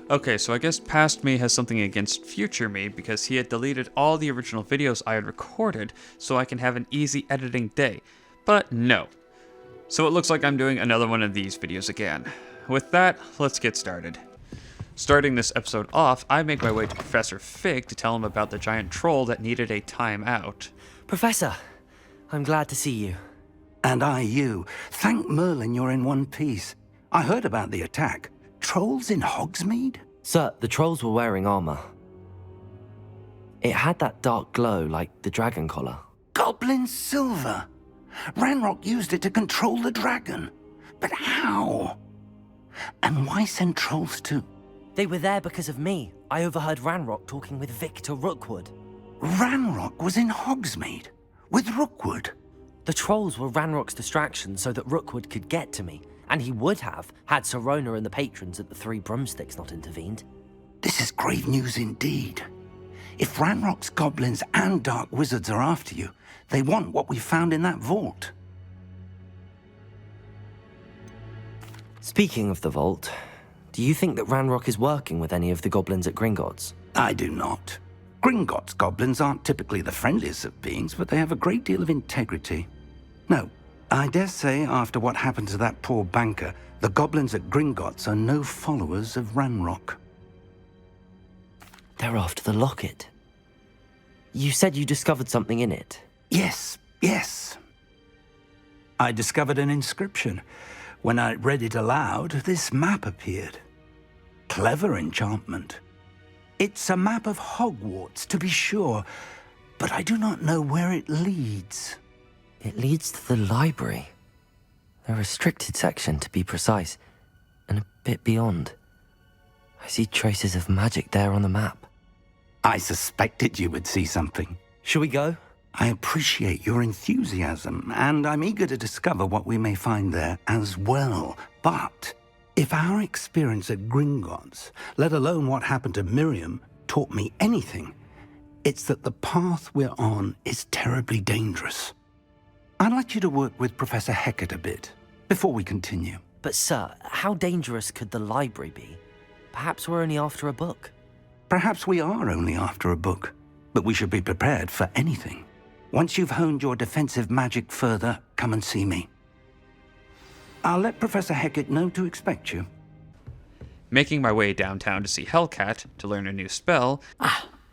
Okay, so I guess past me has something against future me because he had deleted all the original videos I had recorded so I can have an easy editing day. But no. So it looks like I'm doing another one of these videos again. With that, let's get started. Starting this episode off, I make my way to Professor Fig to tell him about the giant troll that needed a timeout. Professor, I'm glad to see you. And I you. Thank Merlin you're in one piece. I heard about the attack. Trolls in Hogsmeade? Sir, the trolls were wearing armor. It had that dark glow like the dragon collar. Goblin silver. Ranrock used it to control the dragon. But how? And why send trolls too? They were there because of me. I overheard Ranrock talking with Victor Rookwood. Ranrock was in Hogsmeade? With Rookwood? The trolls were Ranrock's distraction so that Rookwood could get to me. And he would have, had Sirona and the patrons at the Three Broomsticks not intervened. This is grave news indeed. If Ranrock's goblins and dark wizards are after you, they want what we found in that vault. Speaking of the vault, do you think that Ranrock is working with any of the goblins at Gringotts? I do not. Gringotts goblins aren't typically the friendliest of beings, but they have a great deal of integrity. No, I dare say after what happened to that poor banker, the goblins at Gringotts are no followers of Ranrock. They're after the locket. You said you discovered something in it. Yes. I discovered an inscription. When I read it aloud, this map appeared. Clever enchantment. It's a map of Hogwarts, to be sure, but I do not know where it leads. It leads to the library. A restricted section, to be precise, and a bit beyond. I see traces of magic there on the map. I suspected you would see something. Shall we go? I appreciate your enthusiasm, and I'm eager to discover what we may find there as well. But if our experience at Gringotts, let alone what happened to Miriam, taught me anything, it's that the path we're on is terribly dangerous. I'd like you to work with Professor Hecat a bit, before we continue. But sir, how dangerous could the library be? Perhaps we're only after a book. Perhaps we are only after a book, but we should be prepared for anything. Once you've honed your defensive magic further, come and see me. I'll let Professor Hecat know to expect you. Making my way downtown to see Hellcat to learn a new spell.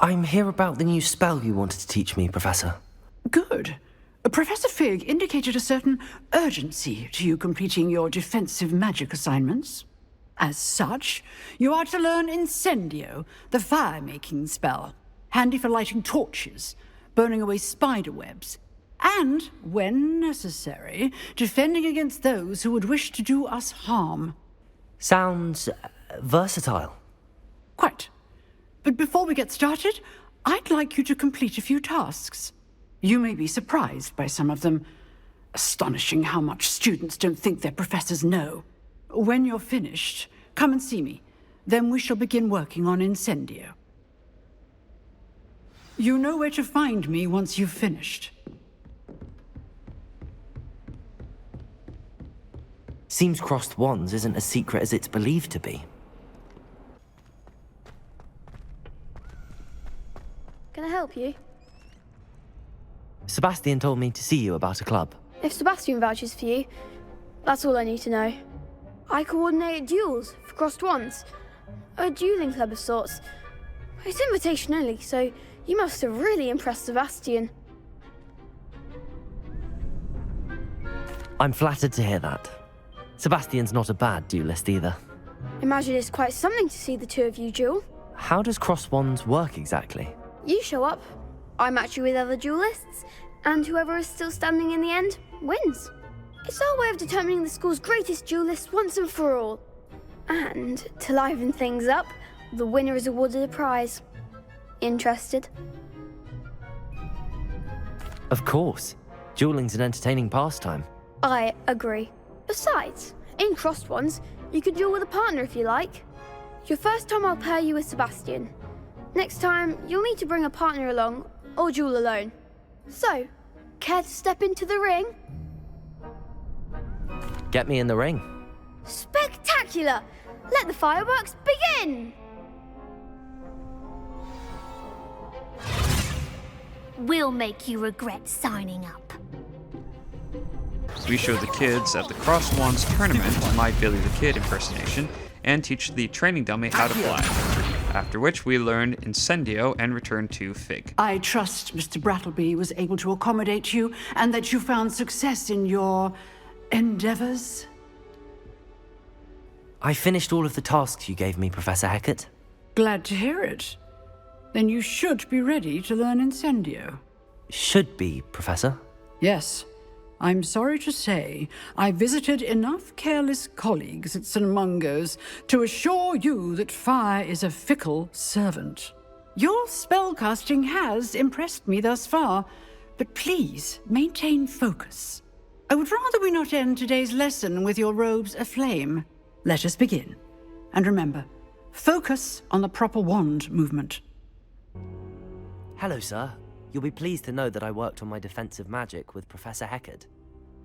I'm here about the new spell you wanted to teach me, Professor. Good. Professor Fig indicated a certain urgency to you completing your defensive magic assignments. As such, you are to learn Incendio, the fire-making spell, handy for lighting torches, burning away spider webs, and, when necessary, defending against those who would wish to do us harm. Sounds versatile. Quite. But before we get started, I'd like you to complete a few tasks. You may be surprised by some of them. Astonishing how much students don't think their professors know. When you're finished, come and see me. Then we shall begin working on Incendio. You know where to find me once you've finished. Seems crossed wands isn't as secret as it's believed to be. Can I help you? Sebastian told me to see you about a club. If Sebastian vouches for you, that's all I need to know. I coordinate duels for crossed wands. A dueling club of sorts. It's invitation only, so you must have really impressed Sebastian. I'm flattered to hear that. Sebastian's not a bad duelist either. Imagine it's quite something to see the two of you duel. How does crossed wands work exactly? You show up, I match you with other duelists, and whoever is still standing in the end wins. It's our way of determining the school's greatest duelist once and for all. And to liven things up, the winner is awarded a prize. Interested? Of course. Dueling's an entertaining pastime. I agree. Besides, in crossed ones, you can duel with a partner if you like. Your first time I'll pair you with Sebastian. Next time, you'll need to bring a partner along, or duel alone. So, care to step into the ring? Get me in the ring. Spectacular! Let the fireworks begin! We'll make you regret signing up. We show the kids at the Cross Wands tournament my Billy the Kid impersonation and teach the training dummy how to fly. After which we learn Incendio and return to Fig. I trust Mr. Brattleby was able to accommodate you and that you found success in your endeavors. I finished all of the tasks you gave me, Professor Hecat. Glad to hear it. Then you should be ready to learn Incendio. Should be, Professor. Yes. I'm sorry to say, I visited enough careless colleagues at St. Mungo's to assure you that fire is a fickle servant. Your spellcasting has impressed me thus far, but please maintain focus. I would rather we not end today's lesson with your robes aflame. Let us begin. And remember, focus on the proper wand movement. Hello, sir. You'll be pleased to know that I worked on my defensive magic with Professor Hecat.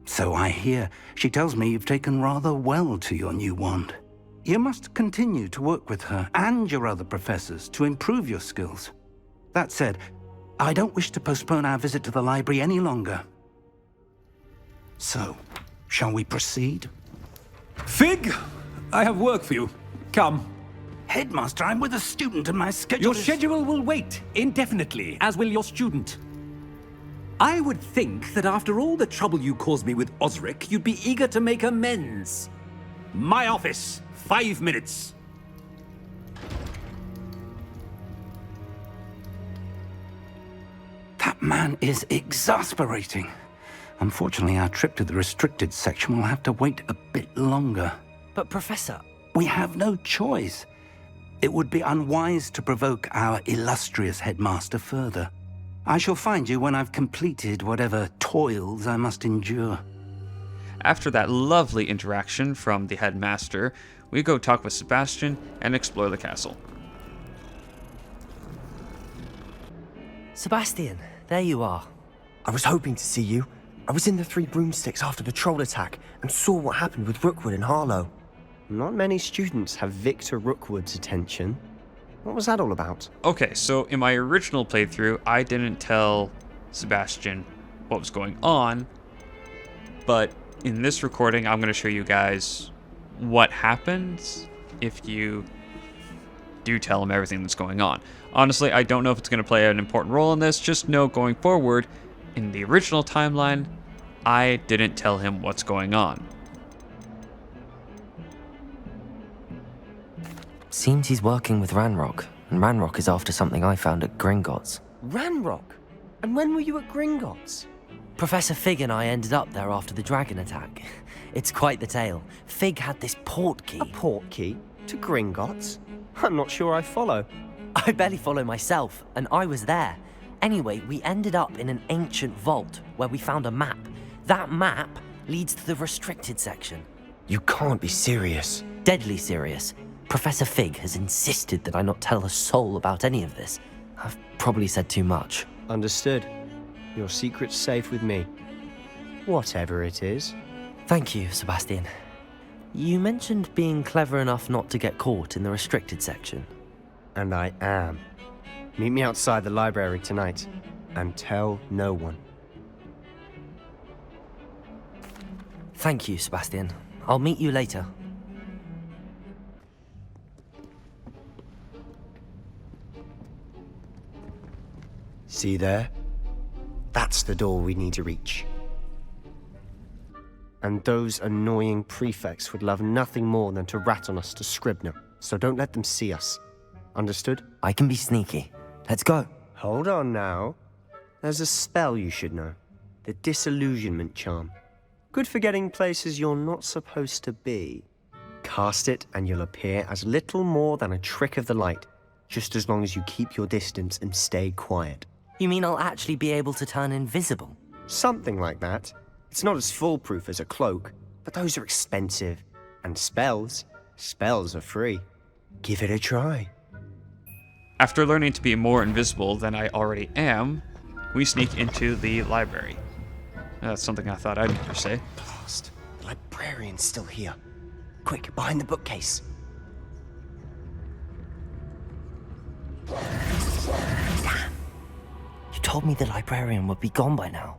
So I hear. She tells me you've taken rather well to your new wand. You must continue to work with her and your other professors to improve your skills. That said, I don't wish to postpone our visit to the library any longer. So, shall we proceed? Fig, I have work for you. Come. Headmaster, I'm with a student and my schedule Your schedule will wait indefinitely, as will your student. I would think that after all the trouble you caused me with Osric, you'd be eager to make amends. My office, 5 minutes. That man is exasperating. Unfortunately, our trip to the restricted section will have to wait a bit longer. But, Professor... We have no choice. It would be unwise to provoke our illustrious headmaster further. I shall find you when I've completed whatever toils I must endure. After that lovely interaction from the headmaster, we go talk with Sebastian and explore the castle. Sebastian, there you are. I was hoping to see you. I was in the Three Broomsticks after the troll attack and saw what happened with Rookwood and Harlow. Not many students have Victor Rookwood's attention. What was that all about? Okay, so in my original playthrough, I didn't tell Sebastian what was going on, but in this recording, I'm going to show you guys what happens if you do tell him everything that's going on. Honestly, I don't know if it's going to play an important role in this. Just know going forward, in the original timeline, I didn't tell him what's going on. Seems he's working with Ranrock, and Ranrock is after something I found at Gringotts. Ranrock? And when were you at Gringotts? Professor Fig and I ended up there after the dragon attack. It's quite the tale. Fig had this port key. A port key? To Gringotts? I'm not sure I follow. I barely follow myself, and I was there. Anyway, we ended up in an ancient vault where we found a map. That map leads to the restricted section. You can't be serious. Deadly serious. Professor Fig has insisted that I not tell a soul about any of this. I've probably said too much. Understood. Your secret's safe with me. Whatever it is. Thank you, Sebastian. You mentioned being clever enough not to get caught in the restricted section. And I am. Meet me outside the library tonight, and tell no one. Thank you, Sebastian. I'll meet you later. See there? That's the door we need to reach. And those annoying prefects would love nothing more than to rat on us to Scribner, so don't let them see us. Understood? I can be sneaky. Let's go. Hold on now. There's a spell you should know. The Disillusionment Charm. Good for getting places you're not supposed to be. Cast it and you'll appear as little more than a trick of the light, just as long as you keep your distance and stay quiet. You mean I'll actually be able to turn invisible? Something like that. It's not as foolproof as a cloak, but those are expensive. And spells are free. Give it a try. After learning to be more invisible than I already am, we sneak into the library. That's something I thought I'd never say. Blast. The librarian's still here. Quick, behind the bookcase. told me the librarian would be gone by now.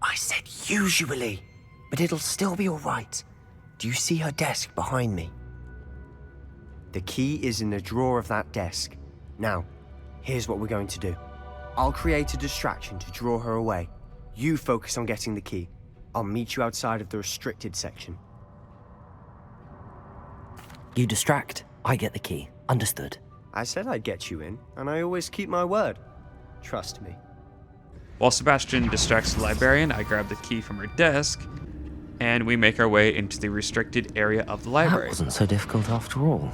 I said usually, but it'll still be all right. Do you see her desk behind me? The key is in the drawer of that desk. Now, here's what we're going to do. I'll create a distraction to draw her away. You focus on getting the key. I'll meet you outside of the restricted section. You distract, I get the key. Understood. I said I'd get you in, and I always keep my word. Trust me. While Sebastian distracts the librarian, I grab the key from her desk, and we make our way into the restricted area of the That library. wasn't so difficult after all.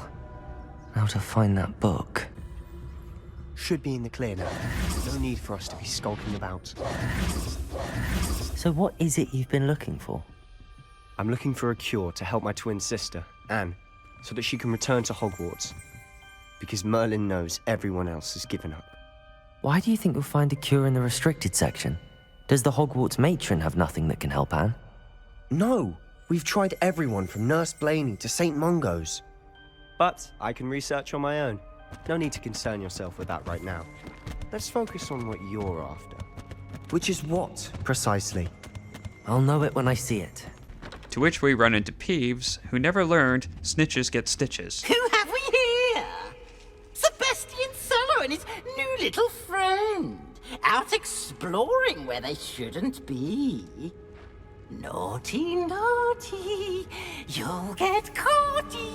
Now to find that book. Should be in the clear now. No need for us to be skulking about. So what is it you've been looking for? I'm looking for a cure to help my twin sister, Anne, so that she can return to Hogwarts. Because Merlin knows everyone else has given up. Why do you think you'll find a cure in the restricted section? Does the Hogwarts matron have nothing that can help Anne? No, we've tried everyone from Nurse Blaney to St. Mungo's. But I can research on my own. No need to concern yourself with that right now. Let's focus on what you're after. Which is what, precisely? I'll know it when I see it. To which we run into Peeves, who never learned snitches get stitches. Who have we here? Sebastian Solo and his new little friend, out exploring where they shouldn't be. Naughty, naughty, you'll get caughty.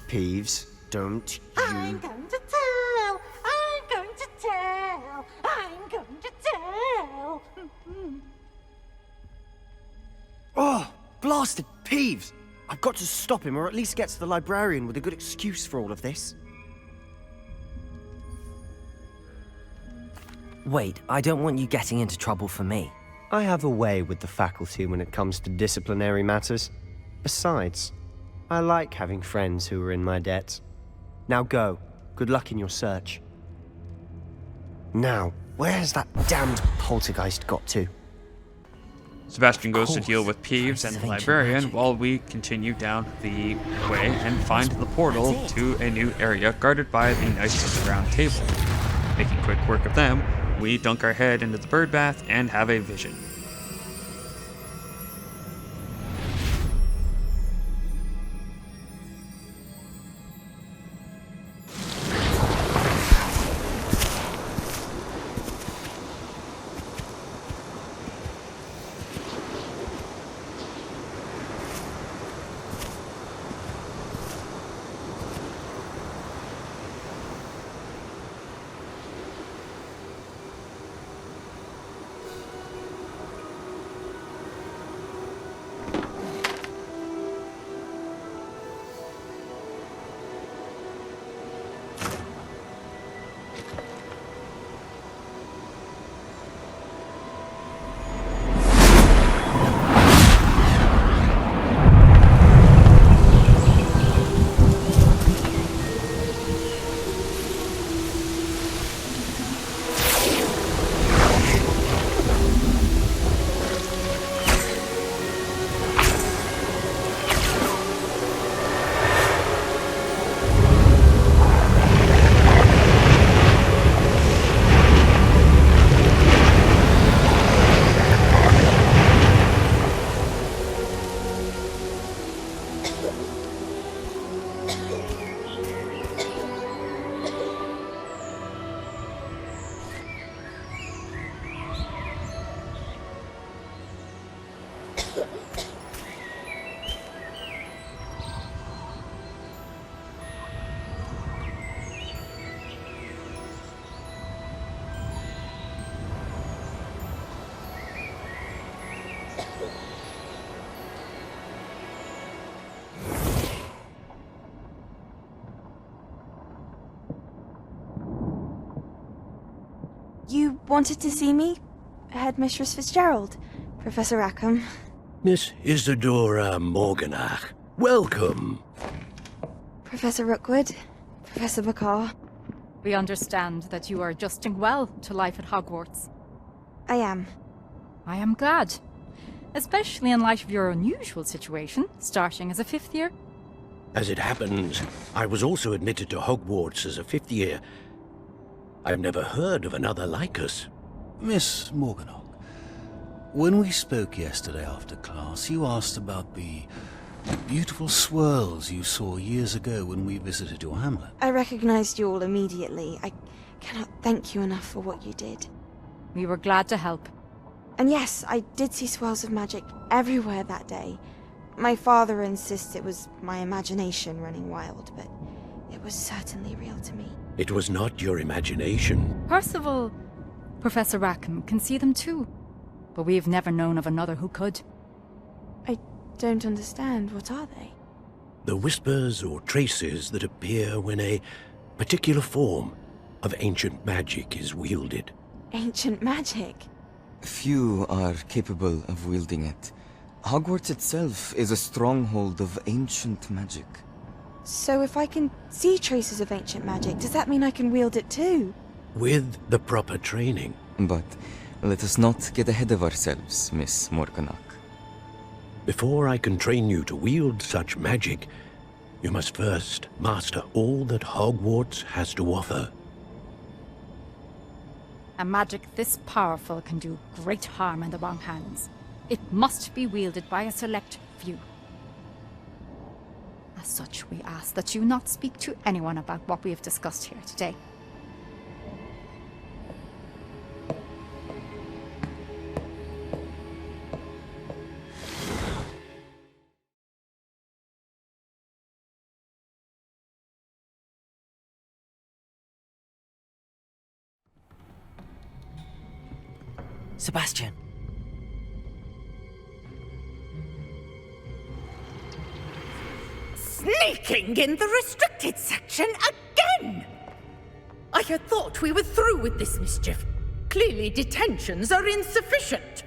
Peeves, don't I'm going to tell, I'm going to tell, I'm going to tell. Oh, blasted Peeves! I've got to stop him, or at least get to the librarian with a good excuse for all of this. Wait, I don't want you getting into trouble for me. I have a way with the faculty when it comes to disciplinary matters. Besides, I like having friends who are in my debt. Now go. Good luck in your search. Now, where has that damned poltergeist got to? Sebastian goes to course, deal with Peeves traces and of the ancient librarian magic. while we continue down the way and find the portal to a new area guarded by the Knights of the Round Table. Making quick work of them, we dunk our head into the bird bath and have a vision. You wanted to see me? Headmistress Fitzgerald, Professor Rackham. Miss Isadora Morganach, welcome. Professor Rookwood, Professor Bacar. We understand that you are adjusting well to life at Hogwarts. I am. I am glad. Especially in light of your unusual situation, starting as a 5th year. As it happens, I was also admitted to Hogwarts as a 5th year. I've never heard of another like us. Miss Morganach, when we spoke yesterday after class, you asked about the beautiful swirls you saw years ago when we visited your hamlet. I recognized you all immediately. I cannot thank you enough for what you did. We were glad to help. And yes, I did see swirls of magic everywhere that day. My father insists it was my imagination running wild, but it was certainly real to me. It was not your imagination. Percival, Professor Rackham can see them too. But we've never known of another who could. I don't understand. What are they? The whispers or traces that appear when a particular form of ancient magic is wielded. Ancient magic? Few are capable of wielding it. Hogwarts itself is a stronghold of ancient magic. So if I can see traces of ancient magic, does that mean I can wield it too? With the proper training. But let us not get ahead of ourselves, Miss Morganach. Before I can train you to wield such magic, you must first master all that Hogwarts has to offer. A magic this powerful can do great harm in the wrong hands. It must be wielded by a select few. As such, we ask that you not speak to anyone about what we have discussed here today. Sebastian. Sneaking in the restricted section again! I had thought we were through with this mischief. Clearly detentions are insufficient.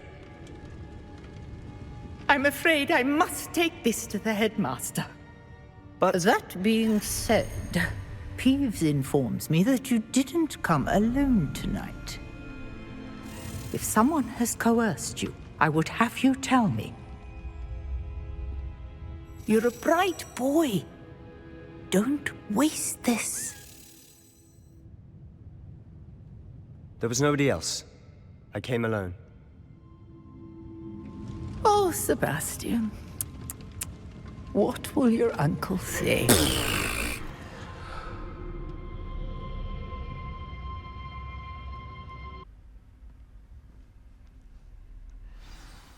I'm afraid I must take this to the headmaster. But that being said, Peeves informs me that you didn't come alone tonight. If someone has coerced you, I would have you tell me. You're a bright boy. Don't waste this. There was nobody else. I came alone. Oh, Sebastian. What will your uncle say?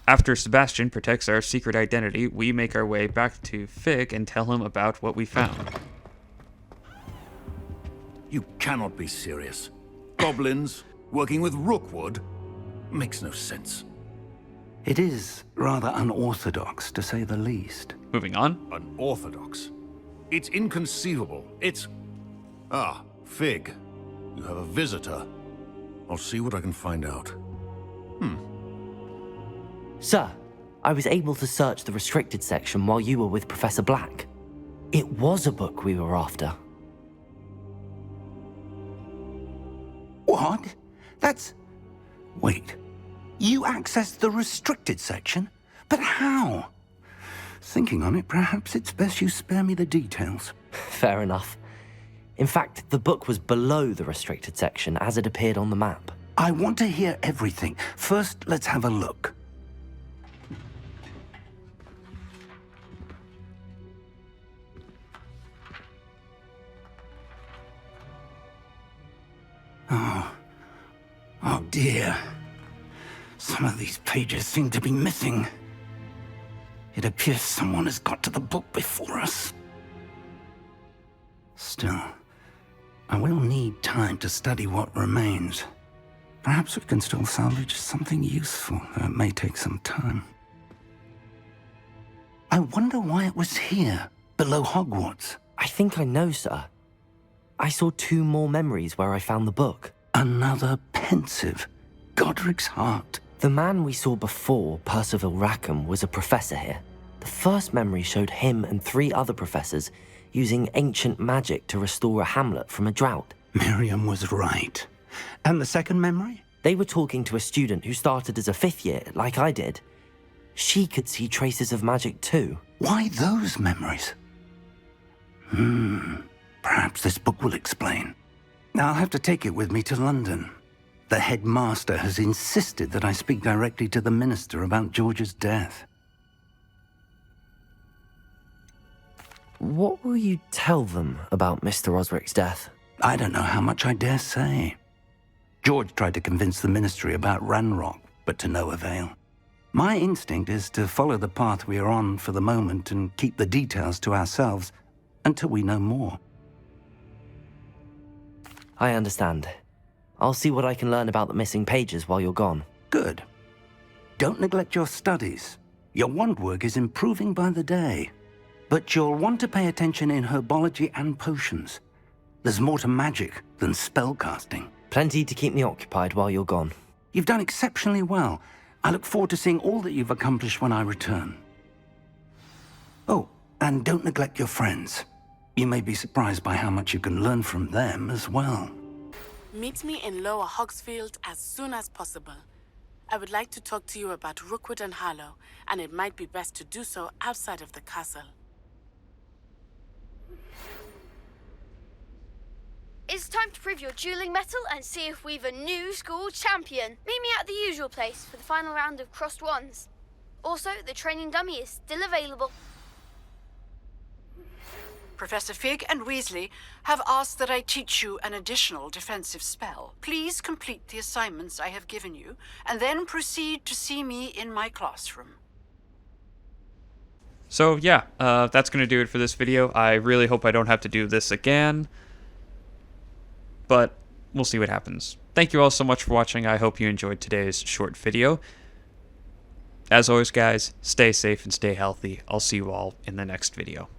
After Sebastian protects our secret identity, we make our way back to Fig and tell him about what we found. You cannot be serious. Goblins working with Rookwood makes no sense. It is rather unorthodox, to say the least. Moving on. Unorthodox? It's inconceivable. It's... Ah, Fig. You have a visitor. I'll see what I can find out. Sir, I was able to search the restricted section while you were with Professor Black. It was a book we were after. What? That's... Wait. You accessed the restricted section? But how? Thinking on it, perhaps it's best you spare me the details. Fair enough. In fact, the book was below the restricted section as it appeared on the map. I want to hear everything. First, let's have a look. Oh dear. Some of these pages seem to be missing. It appears someone has got to the book before us. Still, I will need time to study what remains. Perhaps we can still salvage something useful, though it may take some time. I wonder why it was here, below Hogwarts. I think I know, sir. I saw 2 more memories where I found the book. Another pensive. Godric's heart. The man we saw before, Percival Rackham, was a professor here. The first memory showed him and 3 other professors using ancient magic to restore a hamlet from a drought. Miriam was right. And the second memory? They were talking to a student who started as a 5th year, like I did. She could see traces of magic too. Why those memories? Perhaps this book will explain. I'll have to take it with me to London. The headmaster has insisted that I speak directly to the minister about George's death. What will you tell them about Mr. Osric's death? I don't know how much I dare say. George tried to convince the ministry about Ranrock, but to no avail. My instinct is to follow the path we are on for the moment and keep the details to ourselves until we know more. I understand. I'll see what I can learn about the missing pages while you're gone. Good. Don't neglect your studies. Your wand work is improving by the day. But you'll want to pay attention in herbology and potions. There's more to magic than spellcasting. Plenty to keep me occupied while you're gone. You've done exceptionally well. I look forward to seeing all that you've accomplished when I return. Oh, and don't neglect your friends. You may be surprised by how much you can learn from them as well. Meet me in Lower Hogsfield as soon as possible. I would like to talk to you about Rookwood and Harlow, and it might be best to do so outside of the castle. It's time to prove your dueling mettle and see if we've a new school champion. Meet me at the usual place for the final round of crossed wands. Also, the training dummy is still available. Professor Fig and Weasley have asked that I teach you an additional defensive spell. Please complete the assignments I have given you, and then proceed to see me in my classroom. So yeah, that's going to do it for this video. I really hope I don't have to do this again, but we'll see what happens. Thank you all so much for watching. I hope you enjoyed today's short video. As always, guys, stay safe and stay healthy. I'll see you all in the next video.